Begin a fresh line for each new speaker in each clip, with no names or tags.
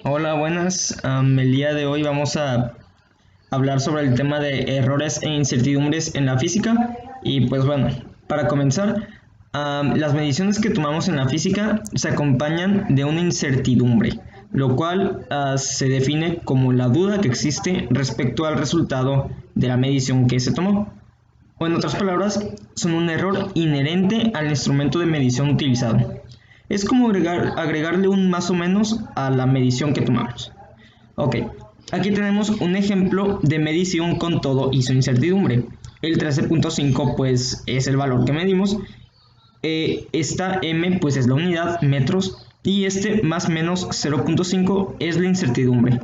Hola, buenas. El día de hoy vamos a hablar sobre el tema de errores e incertidumbres en la física. Y pues bueno, para comenzar, las mediciones que tomamos en la física se acompañan de una incertidumbre, lo cual se define como la duda que existe respecto al resultado de la medición que se tomó. O en otras palabras, son un error inherente al instrumento de medición utilizado. Es como agregarle un más o menos a la medición que tomamos. Ok, aquí tenemos un ejemplo de medición con todo y su incertidumbre. El 13.5 pues es el valor que medimos. Esta m pues es la unidad, metros, y este más menos 0.5 es la incertidumbre.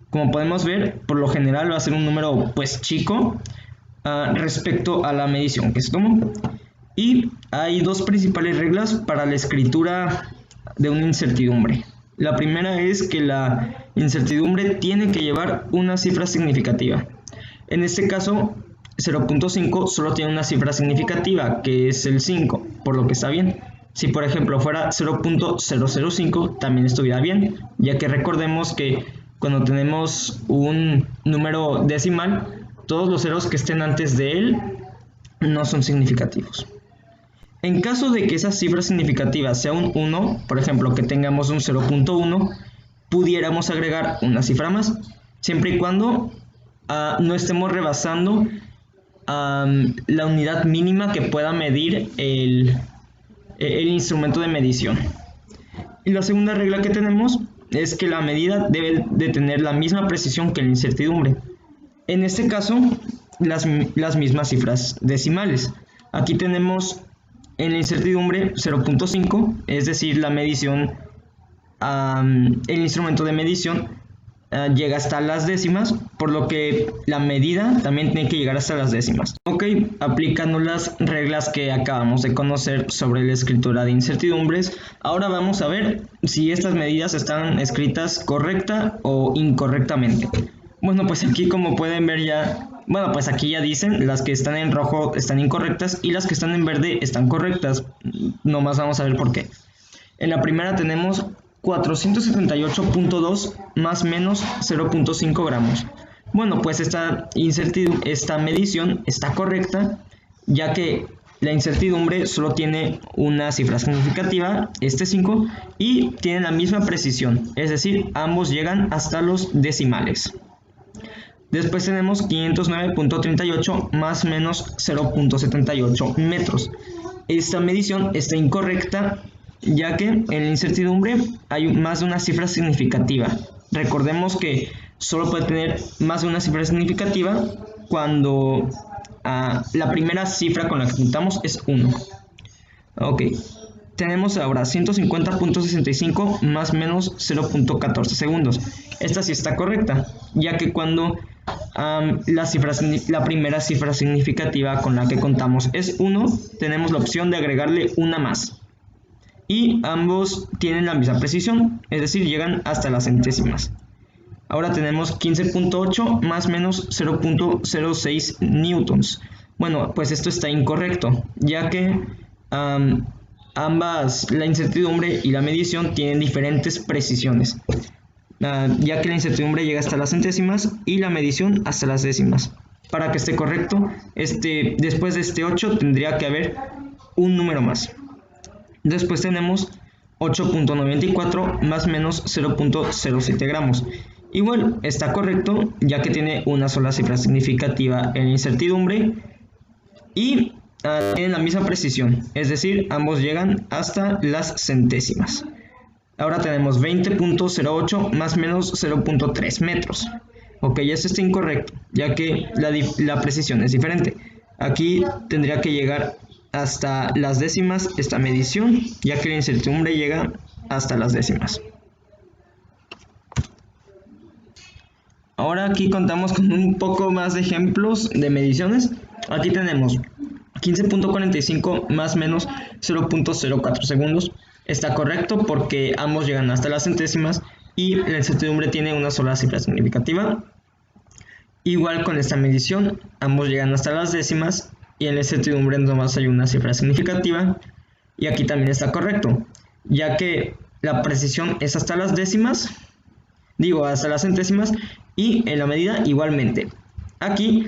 Como podemos ver, por lo general va a ser un número pues chico respecto a la medición que se tomó. Y hay dos principales reglas para la escritura de una incertidumbre. La primera es que la incertidumbre tiene que llevar una cifra significativa. En este caso, 0.5 solo tiene una cifra significativa, que es el 5, por lo que está bien. Si por ejemplo fuera 0.005, también estuviera bien, ya que recordemos que cuando tenemos un número decimal, todos los ceros que estén antes de él no son significativos. En caso de que esa cifra significativa sea un 1, por ejemplo que tengamos un 0.1, pudiéramos agregar una cifra más, siempre y cuando no estemos rebasando la unidad mínima que pueda medir el instrumento de medición. Y la segunda regla que tenemos es que la medida debe de tener la misma precisión que la incertidumbre. En este caso, las mismas cifras decimales. Aquí tenemos en la incertidumbre 0.5, es decir, la medición, el instrumento de medición llega hasta las décimas, por lo que la medida también tiene que llegar hasta las décimas. Ok, aplicando las reglas que acabamos de conocer sobre la escritura de incertidumbres, ahora vamos a ver si estas medidas están escritas correcta o incorrectamente. Bueno, pues aquí como pueden ver pues aquí ya dicen, las que están en rojo están incorrectas y las que están en verde están correctas. Nomás vamos a ver por qué. En la primera tenemos 478.2 más menos 0.5 gramos. Bueno, pues esta medición está correcta, ya que la incertidumbre solo tiene una cifra significativa, este 5, y tiene la misma precisión, es decir, ambos llegan hasta los decimales. Después tenemos 509.38 más menos 0.78 metros. Esta medición está incorrecta, ya que en la incertidumbre hay más de una cifra significativa. Recordemos que solo puede tener más de una cifra significativa cuando la primera cifra con la que contamos es 1. Ok, tenemos ahora 150.65 más menos 0.14 segundos. Esta sí está correcta, ya que cuando la primera cifra significativa con la que contamos es 1, tenemos la opción de agregarle una más. Y ambos tienen la misma precisión, es decir, llegan hasta las centésimas. Ahora tenemos 15.8 más menos 0.06 newtons. Bueno, pues esto está incorrecto, ya que ambas, la incertidumbre y la medición, tienen diferentes precisiones, ya que la incertidumbre llega hasta las centésimas y la medición hasta las décimas. Para que esté correcto, después de este 8 tendría que haber un número más. Después tenemos 8.94 más menos 0.07 gramos. Igual está correcto, ya que tiene una sola cifra significativa en la incertidumbre y tienen la misma precisión, es decir, ambos llegan hasta las centésimas. Ahora tenemos 20.08 más menos 0.3 metros. Ok, eso está incorrecto, ya que la precisión es diferente. Aquí tendría que llegar hasta las décimas esta medición, ya que la incertidumbre llega hasta las décimas. Ahora aquí contamos con un poco más de ejemplos de mediciones. Aquí tenemos 15.45 más menos 0.04 segundos. Está correcto porque ambos llegan hasta las centésimas y la incertidumbre tiene una sola cifra significativa. Igual con esta medición, ambos llegan hasta las décimas y en la incertidumbre nomás hay una cifra significativa. Y aquí también está correcto, ya que la precisión es hasta las décimas digo hasta las centésimas, y en la medida igualmente. Aquí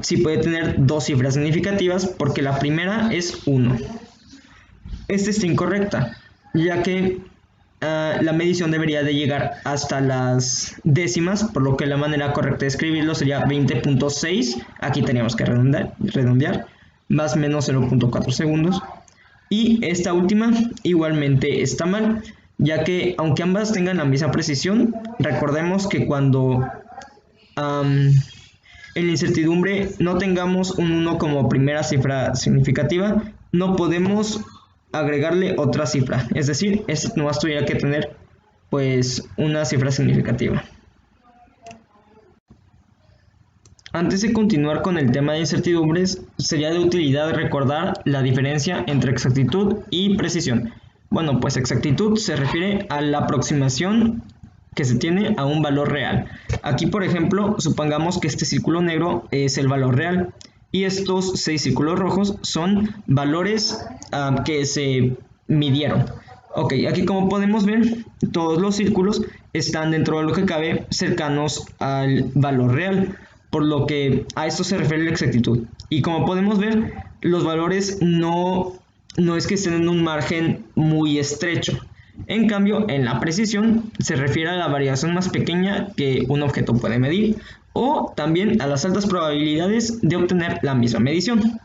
sí puede tener dos cifras significativas porque la primera es 1. Esta está incorrecta, ya que la medición debería de llegar hasta las décimas, por lo que la manera correcta de escribirlo sería 20.6, aquí teníamos que redondear, más o menos 0.4 segundos. Y esta última igualmente está mal, ya que aunque ambas tengan la misma precisión, recordemos que cuando en la incertidumbre no tengamos un 1 como primera cifra significativa, no podemos agregarle otra cifra, es decir, esto nomás tuviera que tener pues una cifra significativa. Antes de continuar con el tema de incertidumbres, sería de utilidad recordar la diferencia entre exactitud y precisión. Bueno, pues exactitud se refiere a la aproximación que se tiene a un valor real. Aquí, por ejemplo, supongamos que este círculo negro es el valor real y estos 6 círculos rojos son valores que se midieron. Ok, aquí como podemos ver, todos los círculos están dentro de lo que cabe cercanos al valor real, por lo que a esto se refiere la exactitud. Y como podemos ver, los valores no es que estén en un margen muy estrecho. En cambio, en la precisión se refiere a la variación más pequeña que un objeto puede medir, o también a las altas probabilidades de obtener la misma medición.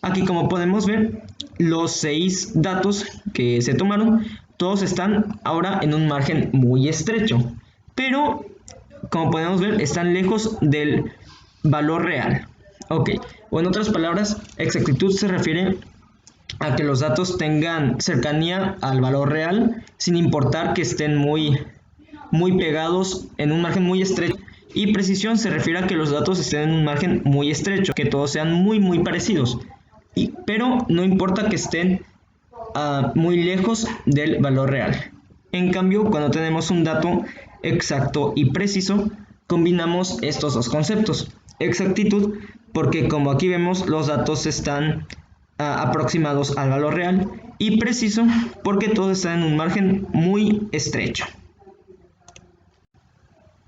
Aquí como podemos ver, los 6 datos que se tomaron, todos están ahora en un margen muy estrecho, pero como podemos ver, están lejos del valor real. Ok, o en otras palabras, exactitud se refiere a que los datos tengan cercanía al valor real, sin importar que estén muy pegados en un margen muy estrecho. Y precisión se refiere a que los datos estén en un margen muy estrecho, que todos sean muy parecidos. Pero no importa que estén muy lejos del valor real. En cambio, cuando tenemos un dato exacto y preciso, combinamos estos dos conceptos. Exactitud, porque como aquí vemos, los datos están aproximados al valor real, y preciso porque todos están en un margen muy estrecho.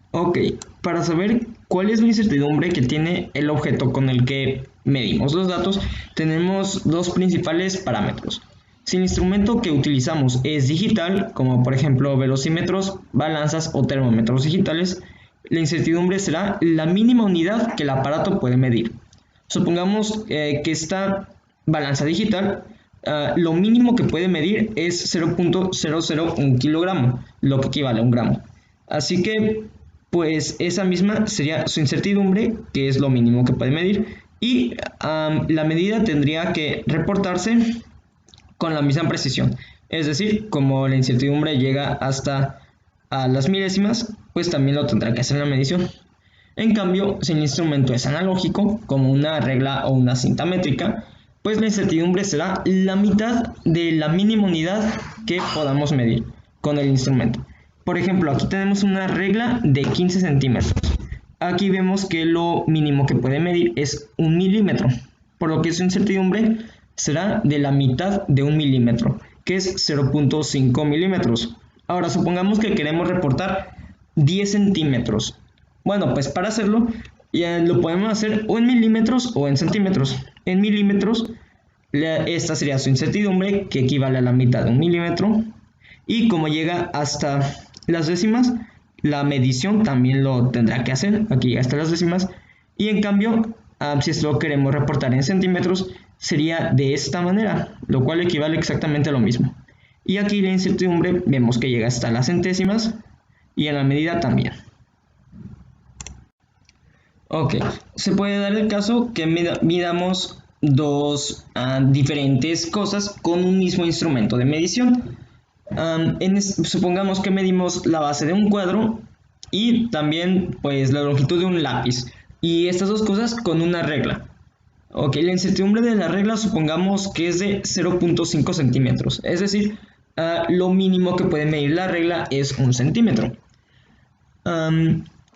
Ok, para saber cuál es la incertidumbre que tiene el objeto con el que medimos los datos, tenemos dos principales parámetros. Si el instrumento que utilizamos es digital, como por ejemplo velocímetros, balanzas o termómetros digitales, la incertidumbre será la mínima unidad que el aparato puede medir. Supongamos que esta balanza digital, lo mínimo que puede medir es 0.001 kilogramo, lo que equivale a un gramo. Así que, pues esa misma sería su incertidumbre, que es lo mínimo que puede medir, y la medida tendría que reportarse con la misma precisión. Es decir, como la incertidumbre llega hasta las milésimas, pues también lo tendrá que hacer la medición. En cambio, si el instrumento es analógico, como una regla o una cinta métrica, pues la incertidumbre será la mitad de la mínima unidad que podamos medir con el instrumento. Por ejemplo, aquí tenemos una regla de 15 centímetros. Aquí vemos que lo mínimo que puede medir es 1 milímetro, por lo que su incertidumbre será de la mitad de 1 milímetro, que es 0.5 milímetros. Ahora, supongamos que queremos reportar 10 centímetros. Bueno, pues para hacerlo, ya lo podemos hacer o en milímetros o en centímetros. En milímetros, esta sería su incertidumbre, que equivale a la mitad de 1 milímetro. Y como llega hasta las décimas, la medición también lo tendrá que hacer, aquí hasta las décimas. Y en cambio, si esto lo queremos reportar en centímetros, sería de esta manera, lo cual equivale exactamente a lo mismo. Y aquí la incertidumbre vemos que llega hasta las centésimas y en la medida también. Ok, se puede dar el caso que midamos dos diferentes cosas con un mismo instrumento de medición. Supongamos que medimos la base de un cuadro y también pues la longitud de un lápiz, y estas dos cosas con una regla. Ok, la incertidumbre de la regla supongamos que es de 0.5 centímetros, es decir, lo mínimo que puede medir la regla es 1 centímetro.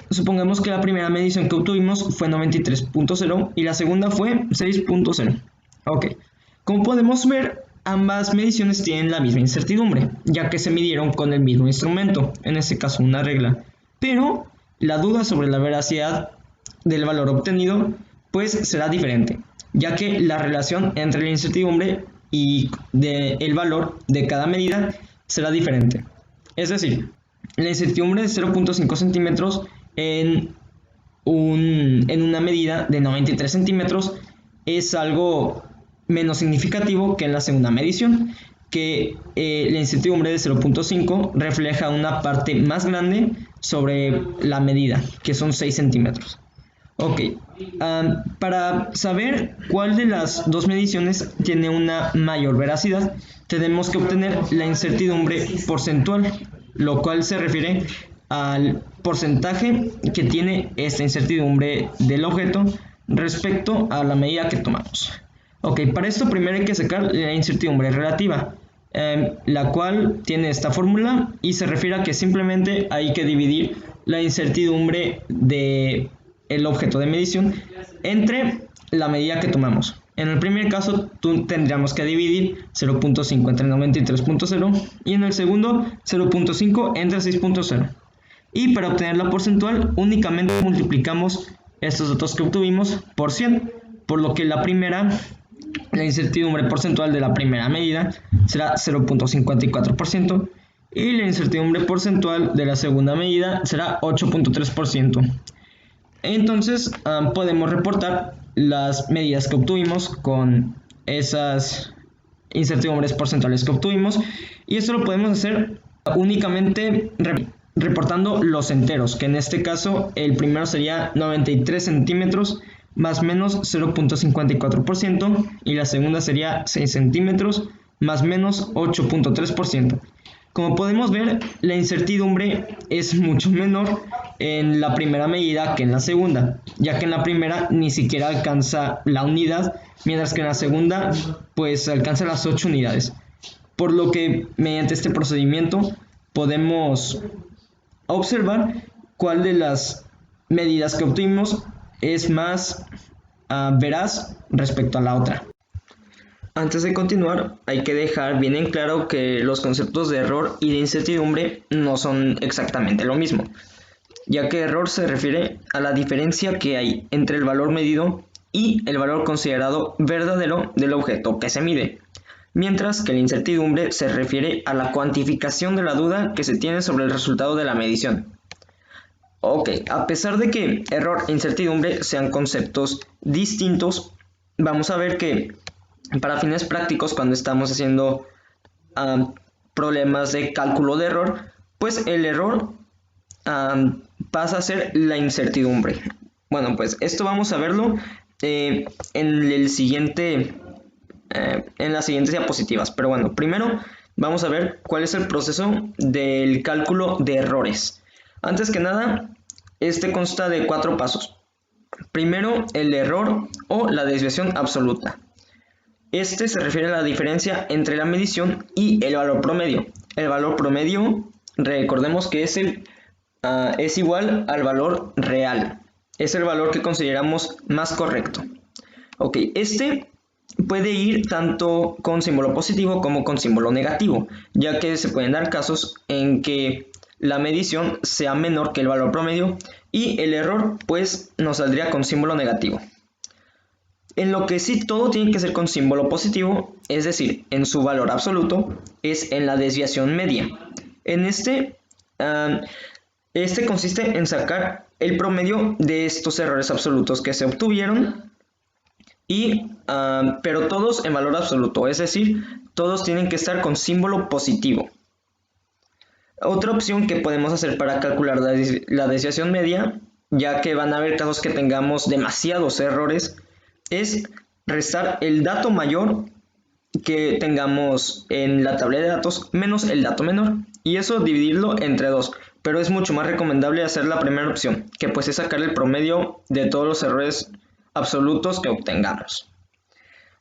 Supongamos que la primera medición que obtuvimos fue 93.0 y la segunda fue 6.0. Ok, como podemos ver, ambas mediciones tienen la misma incertidumbre, ya que se midieron con el mismo instrumento, en este caso una regla. pero la duda sobre la veracidad del valor obtenido pues será diferente, ya que la relación entre la incertidumbre y el valor de cada medida será diferente. Es decir, la incertidumbre de 0.5 centímetros en una medida de 93 centímetros es algo menos significativo que en la segunda medición, que la incertidumbre de 0.5 refleja una parte más grande sobre la medida, que son 6 centímetros. Ok, para saber cuál de las dos mediciones tiene una mayor veracidad, tenemos que obtener la incertidumbre porcentual, lo cual se refiere al porcentaje que tiene esta incertidumbre del objeto respecto a la medida que tomamos. Ok, para esto primero hay que sacar la incertidumbre relativa, la cual tiene esta fórmula y se refiere a que simplemente hay que dividir la incertidumbre del objeto de medición entre la medida que tomamos. En el primer caso tendríamos que dividir 0.5 entre 93.0 y en el segundo 0.5 entre 6.0. Y para obtener la porcentual únicamente multiplicamos estos datos que obtuvimos por 100, por lo que la incertidumbre porcentual de la primera medida será 0.54% y la incertidumbre porcentual de la segunda medida será 8.3%. Entonces podemos reportar las medidas que obtuvimos con esas incertidumbres porcentuales que obtuvimos, y esto lo podemos hacer únicamente reportando los enteros, que en este caso el primero sería 93 centímetros más menos 0.54% y la segunda sería 6 centímetros más menos 8.3%. Como podemos ver, la incertidumbre es mucho menor en la primera medida que en la segunda, ya que en la primera ni siquiera alcanza la unidad, mientras que en la segunda pues alcanza las 8 unidades. Por lo que mediante este procedimiento podemos observar cuál de las medidas que obtuvimos es más veraz respecto a la otra. Antes de continuar, hay que dejar bien en claro que los conceptos de error y de incertidumbre no son exactamente lo mismo, ya que error se refiere a la diferencia que hay entre el valor medido y el valor considerado verdadero del objeto que se mide, mientras que la incertidumbre se refiere a la cuantificación de la duda que se tiene sobre el resultado de la medición. Ok, a pesar de que error e incertidumbre sean conceptos distintos, vamos a ver que para fines prácticos, cuando estamos haciendo problemas de cálculo de error, pues el error pasa a ser la incertidumbre. Bueno, pues esto vamos a verlo en las siguientes diapositivas. Pero bueno, primero vamos a ver cuál es el proceso del cálculo de errores. Antes que nada, este consta de 4 pasos. Primero, el error o la desviación absoluta. Este se refiere a la diferencia entre la medición y el valor promedio. El valor promedio, recordemos que es igual al valor real. Es el valor que consideramos más correcto. Ok, este puede ir tanto con símbolo positivo como con símbolo negativo, ya que se pueden dar casos en que la medición sea menor que el valor promedio y el error pues nos saldría con símbolo negativo. En lo que sí todo tiene que ser con símbolo positivo, es decir, en su valor absoluto, es en la desviación media. En este consiste en sacar el promedio de estos errores absolutos que se obtuvieron, pero todos en valor absoluto, es decir, todos tienen que estar con símbolo positivo. Otra opción que podemos hacer para calcular la desviación media, ya que van a haber casos que tengamos demasiados errores, es restar el dato mayor que tengamos en la tabla de datos menos el dato menor, y eso dividirlo entre 2, pero es mucho más recomendable hacer la primera opción, que pues es sacar el promedio de todos los errores absolutos que obtengamos.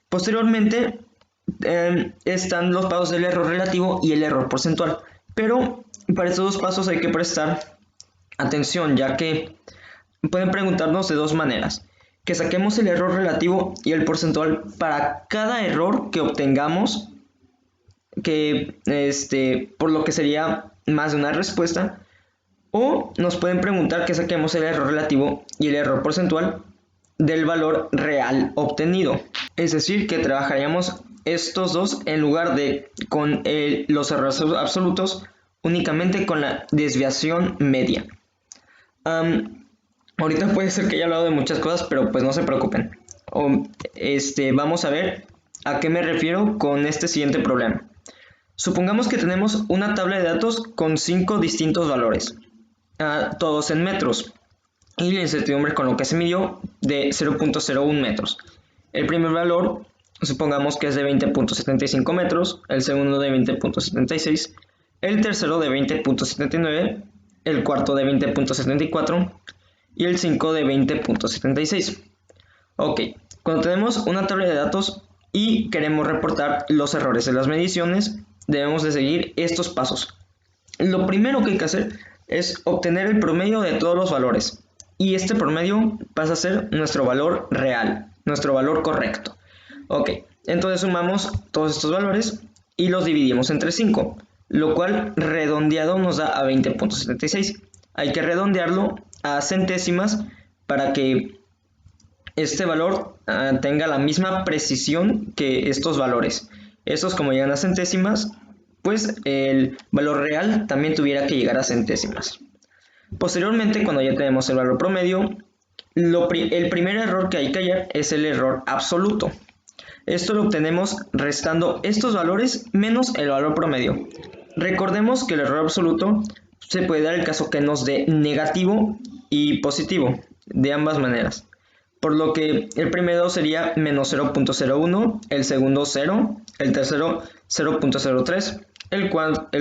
Posteriormente están los pasos del error relativo y el error porcentual, pero para estos dos pasos hay que prestar atención, ya que pueden preguntarnos de dos maneras: que saquemos el error relativo y el porcentual para cada error que obtengamos, que por lo que sería más de una respuesta, O nos pueden preguntar que saquemos el error relativo y el error porcentual del valor real obtenido. Es decir, que trabajaríamos estos dos en lugar de con los errores absolutos, únicamente con la desviación media. Ahorita puede ser que haya hablado de muchas cosas, pero pues no se preocupen. Vamos a ver a qué me refiero con este siguiente problema. Supongamos que tenemos una tabla de datos con 5 distintos valores, todos en metros, y la incertidumbre con lo que se midió de 0.01 metros. El primer valor, supongamos que es de 20.75 metros, el segundo de 20.76, el tercero de 20.79, el cuarto de 20.74 y el 5 de 20.76. Ok, cuando tenemos una tabla de datos y queremos reportar los errores de las mediciones, debemos de seguir estos pasos. Lo primero que hay que hacer es obtener el promedio de todos los valores. Y este promedio pasa a ser nuestro valor real, nuestro valor correcto. Ok, entonces sumamos todos estos valores y los dividimos entre 5, lo cual redondeado nos da a 20.76. Hay que redondearlo a centésimas para que este valor tenga la misma precisión que estos valores. Estos, como llegan a centésimas, pues el valor real también tuviera que llegar a centésimas. Posteriormente, cuando ya tenemos el valor promedio, el primer error que hay que hallar es el error absoluto. Esto lo obtenemos restando estos valores menos el valor promedio. Recordemos que el error absoluto se puede dar el caso que nos dé negativo y positivo, de ambas maneras. Por lo que el primero sería menos 0.01, el segundo 0, el tercero 0.03, el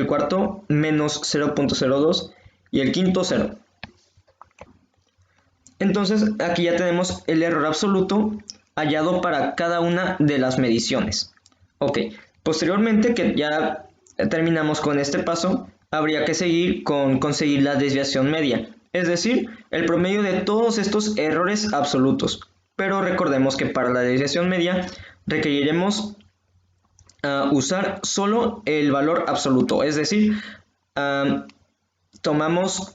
cuarto menos 0.02 y el quinto 0. Entonces aquí ya tenemos el error absoluto hallado para cada una de las mediciones. Ok, posteriormente que ya terminamos con este paso, habría que seguir con conseguir la desviación media, es decir, el promedio de todos estos errores absolutos. Pero recordemos que para la desviación media requeriremos usar solo el valor absoluto, es decir, tomamos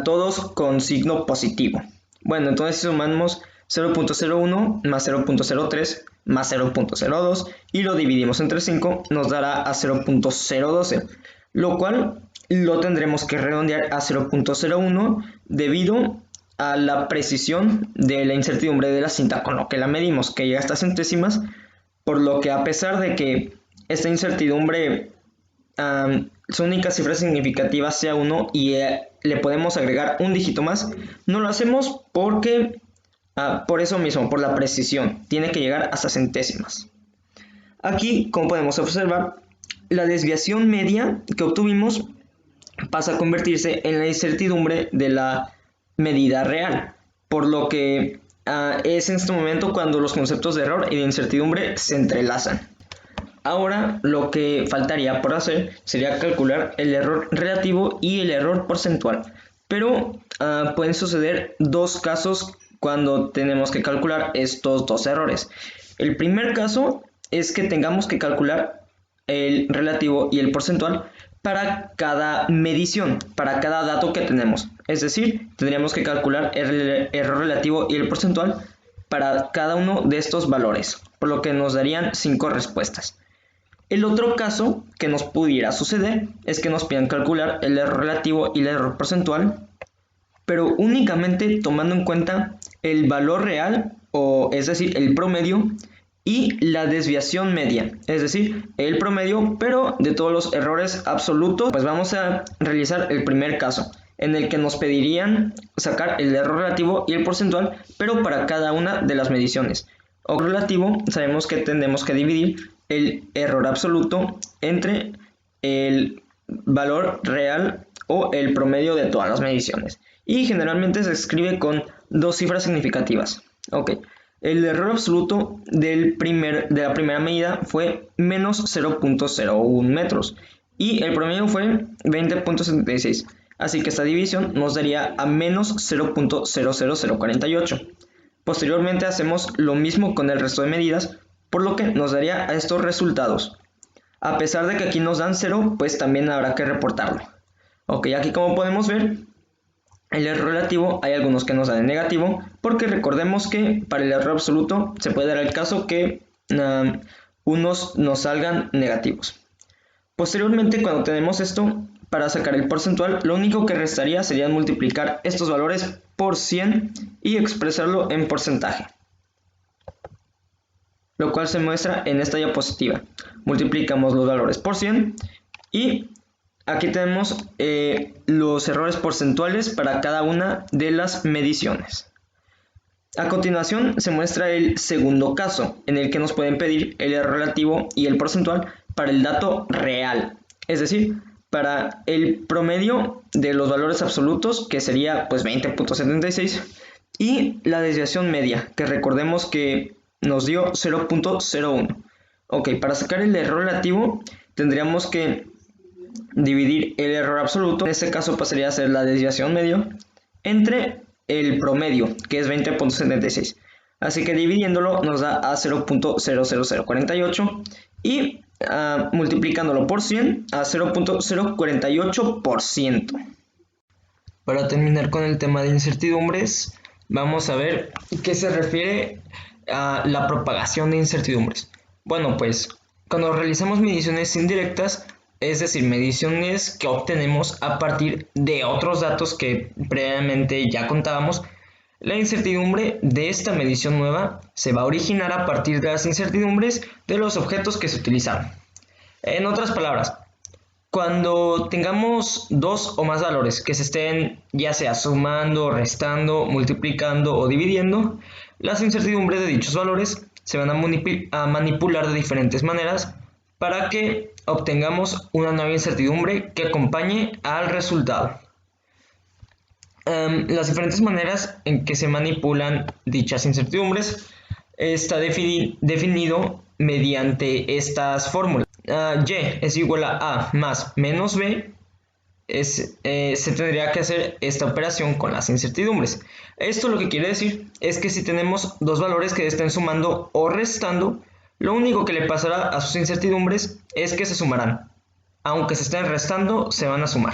todos con signo positivo. Bueno, entonces sumamos 0.01 más 0.03 más 0.02 y lo dividimos entre 5, nos dará a 0.012, lo cual lo tendremos que redondear a 0.01 debido a la precisión de la incertidumbre de la cinta con lo que la medimos, que llega hasta centésimas, por lo que a pesar de que esta incertidumbre su única cifra significativa sea 1 y le podemos agregar un dígito más, no lo hacemos porque por eso mismo, por la precisión, tiene que llegar hasta centésimas. Aquí, como podemos observar, la desviación media que obtuvimos pasa a convertirse en la incertidumbre de la medida real, por lo que es en este momento cuando los conceptos de error y de incertidumbre se entrelazan. Ahora lo que faltaría por hacer sería calcular el error relativo y el error porcentual, pero pueden suceder dos casos cuando tenemos que calcular estos dos errores. El primer caso es que tengamos que calcular el relativo y el porcentual para cada medición, para cada dato que tenemos. Es decir, tendríamos que calcular el error relativo y el porcentual para cada uno de estos valores, por lo que nos darían 5 respuestas. El otro caso que nos pudiera suceder es que nos pidan calcular el error relativo y el error porcentual, pero únicamente tomando en cuenta el valor real, o es decir, el promedio, y la desviación media, es decir, el promedio, pero de todos los errores absolutos. Pues vamos a realizar el primer caso, en el que nos pedirían sacar el error relativo y el porcentual, pero para cada una de las mediciones. O relativo, sabemos que tendremos que dividir el error absoluto entre el valor real o el promedio de todas las mediciones. Y generalmente se escribe con dos cifras significativas. Ok, el error absoluto de la primera medida fue menos 0.01 metros y el promedio fue 20.76. Así que esta división nos daría a menos 0.00048. Posteriormente hacemos lo mismo con el resto de medidas, por lo que nos daría a estos resultados. A pesar de que aquí nos dan 0, pues también habrá que reportarlo. Ok, aquí como podemos ver, el error relativo hay algunos que nos dan en negativo, porque recordemos que para el error absoluto se puede dar el caso que unos nos salgan negativos. Posteriormente, cuando tenemos esto, para sacar el porcentual, lo único que restaría sería multiplicar estos valores por 100 y expresarlo en porcentaje, lo cual se muestra en esta diapositiva. Multiplicamos los valores por 100 y aquí tenemos los errores porcentuales para cada una de las mediciones. A continuación se muestra el segundo caso, en el que nos pueden pedir el error relativo y el porcentual para el dato real, es decir, para el promedio de los valores absolutos, que sería pues 20.76, y la desviación media, que recordemos que nos dio 0.01. Ok, para sacar el error relativo tendríamos que dividir el error absoluto, en este caso pasaría a ser la desviación media, entre el promedio, que es 20.76. Así que dividiéndolo nos da a 0.00048 y multiplicándolo por 100 a 0.048%. Para terminar con el tema de incertidumbres, vamos a ver qué se refiere a la propagación de incertidumbres. Bueno, pues cuando realizamos mediciones indirectas, es decir, mediciones que obtenemos a partir de otros datos que previamente ya contábamos, la incertidumbre de esta medición nueva se va a originar a partir de las incertidumbres de los objetos que se utilizaron. En otras palabras, cuando tengamos dos o más valores que se estén ya sea sumando, restando, multiplicando o dividiendo, las incertidumbres de dichos valores se van a manipular de diferentes maneras para que obtengamos una nueva incertidumbre que acompañe al resultado. Las diferentes maneras en que se manipulan dichas incertidumbres está definido mediante estas fórmulas. Y es igual a A más menos B. Se tendría que hacer esta operación con las incertidumbres. Esto lo que quiere decir es que si tenemos dos valores que estén sumando o restando, lo único que le pasará a sus incertidumbres es que se sumarán. Aunque se estén restando, se van a sumar.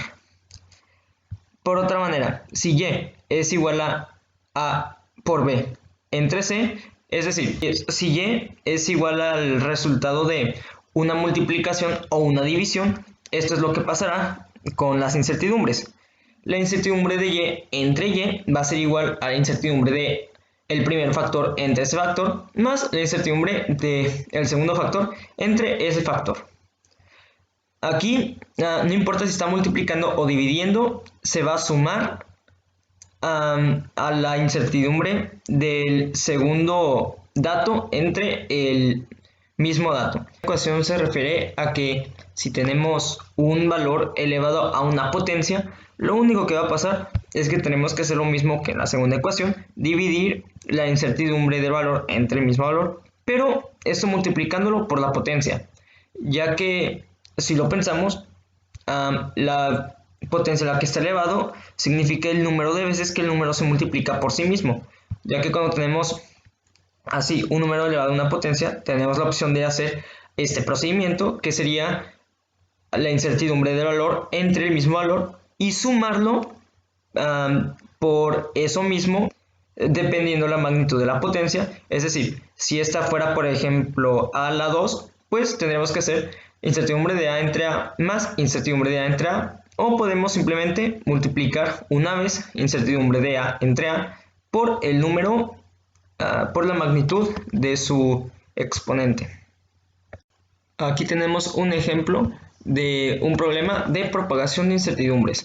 Por otra manera, si Y es igual a por B entre C, es decir, si Y es igual al resultado de una multiplicación o una división, esto es lo que pasará con las incertidumbres. La incertidumbre de Y entre Y va a ser igual a la incertidumbre de el primer factor entre ese factor más la incertidumbre del segundo factor entre ese factor. Aquí no importa si está multiplicando o dividiendo, se va a sumar a la incertidumbre del segundo dato entre el mismo dato. La ecuación se refiere a que si tenemos un valor elevado a una potencia, lo único que va a pasar es que tenemos que hacer lo mismo que en la segunda ecuación, dividir la incertidumbre del valor entre el mismo valor, pero esto multiplicándolo por la potencia, ya que si lo pensamos, la potencia a la que está elevado significa el número de veces que el número se multiplica por sí mismo, ya que cuando tenemos así un número elevado a una potencia, tenemos la opción de hacer este procedimiento, que sería la incertidumbre del valor entre el mismo valor y sumarlo por eso mismo, dependiendo la magnitud de la potencia. Es decir, si esta fuera, por ejemplo, a la 2, pues tendremos que hacer incertidumbre de A entre A más incertidumbre de A entre A, o podemos simplemente multiplicar una vez incertidumbre de A entre A por el número, por la magnitud de su exponente. Aquí tenemos un ejemplo de un problema de propagación de incertidumbres.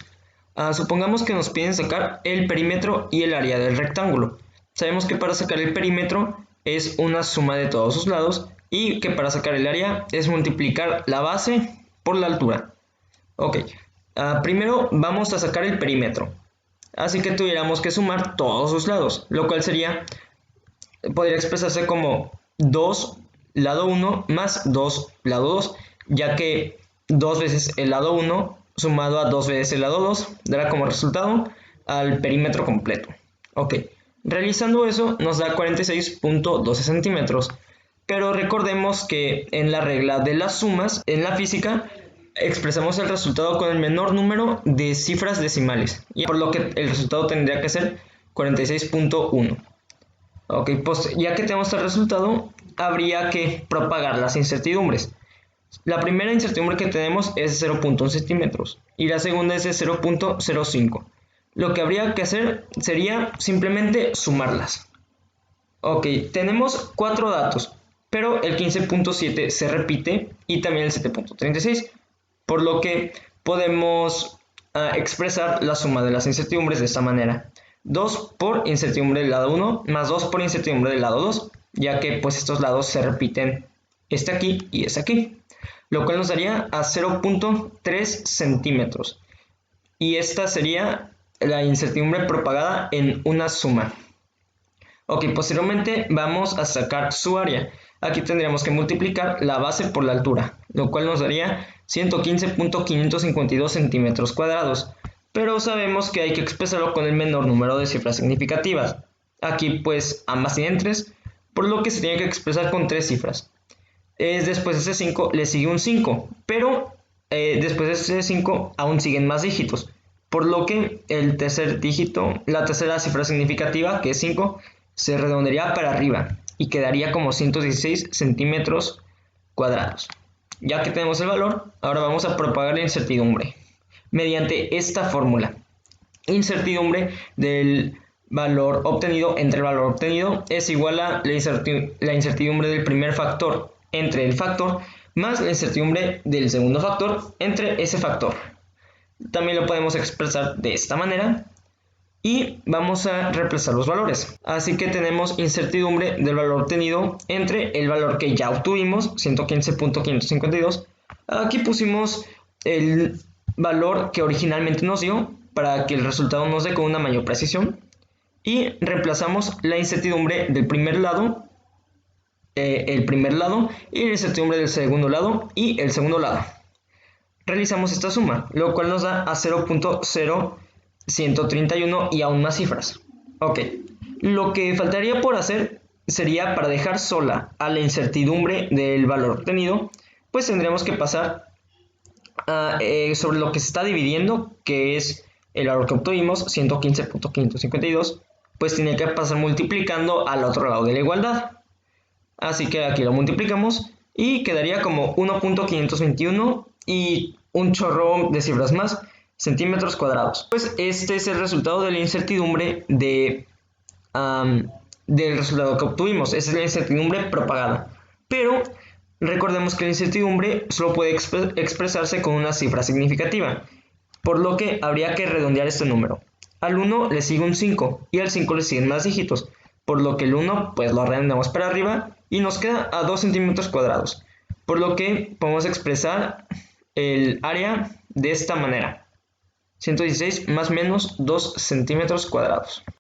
Supongamos que nos piden sacar el perímetro y el área del rectángulo. Sabemos que para sacar el perímetro es una suma de todos sus lados y que para sacar el área es multiplicar la base por la altura. Ok, primero vamos a sacar el perímetro. Así que tuviéramos que sumar todos sus lados, lo cual podría expresarse como 2 lado 1 más 2 lado 2, ya que 2 veces el lado 1 sumado a 2 veces el lado 2 dará como resultado al perímetro completo. Ok, realizando eso nos da 46.12 centímetros, pero recordemos que en la regla de las sumas, en la física, expresamos el resultado con el menor número de cifras decimales, y por lo que el resultado tendría que ser 46.1. Ok, pues ya que tenemos el resultado, habría que propagar las incertidumbres. La primera incertidumbre que tenemos es 0.1 centímetros y la segunda es de 0.05. Lo que habría que hacer sería simplemente sumarlas. Ok, tenemos 4 datos, pero el 15.7 se repite y también el 7.36, por lo que podemos expresar la suma de las incertidumbres de esta manera. 2 por incertidumbre del lado 1 más 2 por incertidumbre del lado 2, ya que pues estos lados se repiten, este aquí y este aquí, lo cual nos daría a 0.3 centímetros. Y esta sería la incertidumbre propagada en una suma. Ok, posteriormente vamos a sacar su área. Aquí tendríamos que multiplicar la base por la altura, lo cual nos daría 115.552 centímetros cuadrados. Pero sabemos que hay que expresarlo con el menor número de cifras significativas. Aquí pues ambas tienen 3, por lo que se tiene que expresar con 3 cifras. Después de ese 5 le sigue un 5, pero después de ese 5 aún siguen más dígitos. Por lo que el tercer dígito, la tercera cifra significativa, que es 5, se redondearía para arriba y quedaría como 116 centímetros cuadrados. Ya que tenemos el valor, ahora vamos a propagar la incertidumbre mediante esta fórmula. Incertidumbre del valor obtenido entre el valor obtenido es igual a la incertidumbre del primer factor entre el factor más la incertidumbre del segundo factor entre ese factor. También lo podemos expresar de esta manera y vamos a reemplazar los valores. Así que tenemos incertidumbre del valor obtenido entre el valor que ya obtuvimos, 115.552. Aquí pusimos el valor que originalmente nos dio para que el resultado nos dé con una mayor precisión. Y reemplazamos la incertidumbre del primer lado, y la incertidumbre del segundo lado y el segundo lado. Realizamos esta suma, lo cual nos da a 0.0131 y aún más cifras. Ok, lo que faltaría por hacer sería, para dejar sola a la incertidumbre del valor obtenido, pues tendremos que pasar sobre lo que se está dividiendo, que es el valor que obtuvimos, 115.552, pues tiene que pasar multiplicando al otro lado de la igualdad. Así que aquí lo multiplicamos y quedaría como 1.521 y un chorro de cifras más, centímetros cuadrados. Pues este es el resultado de la incertidumbre del resultado que obtuvimos. Esa es la incertidumbre propagada. Pero recordemos que la incertidumbre solo puede expresarse con una cifra significativa, por lo que habría que redondear este número. Al 1 le sigue un 5 y al 5 le siguen más dígitos, por lo que el 1 pues lo redondeamos para arriba y nos queda a 2 centímetros cuadrados, por lo que podemos expresar el área de esta manera: 116 más menos 2 centímetros cuadrados.